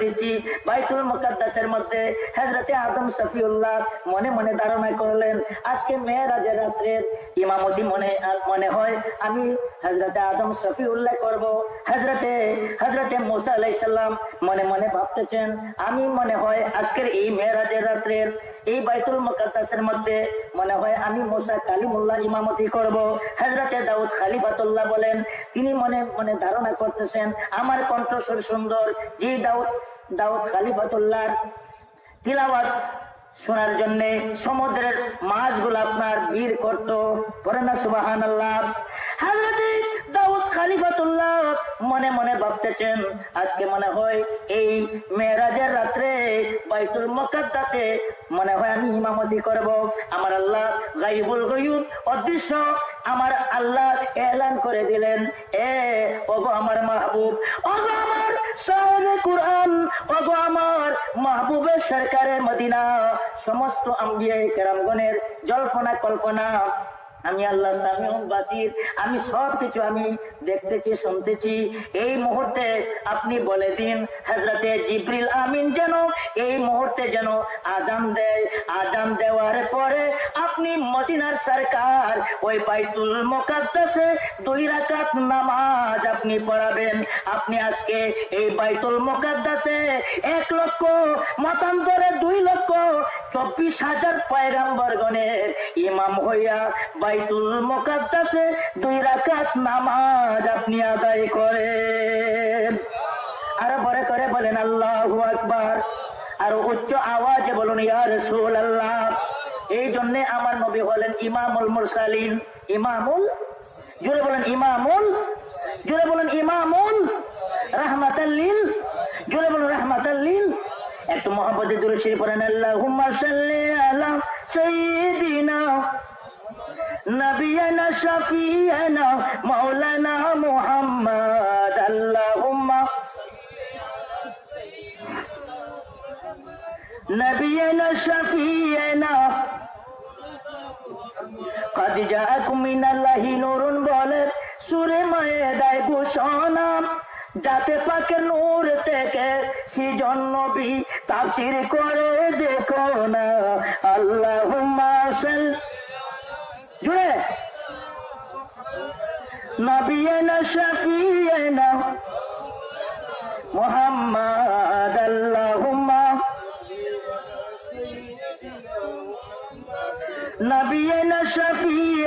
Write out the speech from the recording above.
পেয়েছি বাইতুল মুকাদ্দাসের মধ্যে হযরতে আদম শফিউল্লাহ মনে মনে ধারণা করলেন আজকে মেরাজের রাত্রে ইমামতি মনে হয় আমি হযরতে আদম শফিউল্লাহ করব। হযরতে মুসা আলাইহিস সালাম মনে মনে ভাবতেছেন আমি মনে হয় আজকের এই মেরাজের রাত্রে এই বাইতুল মুকাদ্দাসের মধ্যে মনে হয় আমি মুসা কালিমুল্লাহ ইমামতি করব। হযরতে দাউদ খলিফাতুল্লাহ বলেন তিনি মনে মনে ধারণা করতেছেন আমার কণ্ঠস্বর সুন্দর, যে দাউদ খলিফাতুল্লাহর তিলাওয়াত শোনার জন্য সমুদ্রের মাছগুলো আপনার ভিড় করত। পড়েন না সুবহানাল্লাহ। হযরতে দাউদ খলিফাতুল্লাহ মনে মনে ভাবতেছেন আজকে মনে হয় এই মেরাজের রাত্রে বাইতুল মুকাদ্দাসে মনে হয় আমি ইমামতি করব। আমার আল্লাহ গায়বুল গায়ুব অদৃশ্য আমার আল্লাহ এলান করে দিলেন ওগো আমার মাহবুব, ওগো আমার সাহেবে কুরআন, ওগো আমার মাহবুবের সরকারে মদিনা, সমস্ত আম্বিয়ায়ে কেরামগণের জল্পনা কল্পনা আমি আল্লাহ সামিউল বাসির, আমি সব কিছু আমি দেখতেছি শুনতেছি। এই মুহূর্তে আপনি বলে দিন হযরতে জিবরিল আমিন যেন এই মুহূর্তে যেন আজান দেয়, আজান দেওয়ার পরে আপনি মদিনার সরকার ওই বাইতুল মুকাদ্দাসে 2 রাকাত নামাজ আপনি পড়াবেন। আপনি আজকে এই বাইতুল মুকাদ্দাসে 1 লক্ষ মতান্তরে 2 লক্ষ 24,000 পয়গম্বরগণের ইমাম হইয়া বাইতুল মুকাদ্দাসে 2 রাকাত নামাজ আপনি আদায় করেন। আর বড় করে বলেন আল্লাহু আকবার, আর উচ্চ আওয়াজে বলুন ইয়া রাসূলুল্লাহ। এই জন্য আমার নবী হলেন ইমামুল মুরসালিন, ইমামুল, জোরে বলেন ইমামুল, জোরে বলেন ইমামুল রাহমাতাল লিল, জোরে বলেন রাহমাতাল লিল। একটু মহব্বতে দুরূদ শরীফ পড়েন আল্লাহুম্মা সাল্লি আলা সাইয়্যিদিনা নবিয়ানা শাফিয়ানা মাওলানা মুহাম্মদ। আল্লাহুম্মা নবিয়ানা শাফিয়ানা قد جاءكم من الله نور বলে সূরা মায়েদায় ঘোষণা, যাতে পাকের নূর থেকে সৃজন নবী তাফসীর করে দেখো না। আল্লাহুম্মা সাল্লি জুড়ে নবিয়ানা শাফিয়ানা মুহাম্মদ। আল্লাহুম্মা নবিয়ানা শাফিয়ানা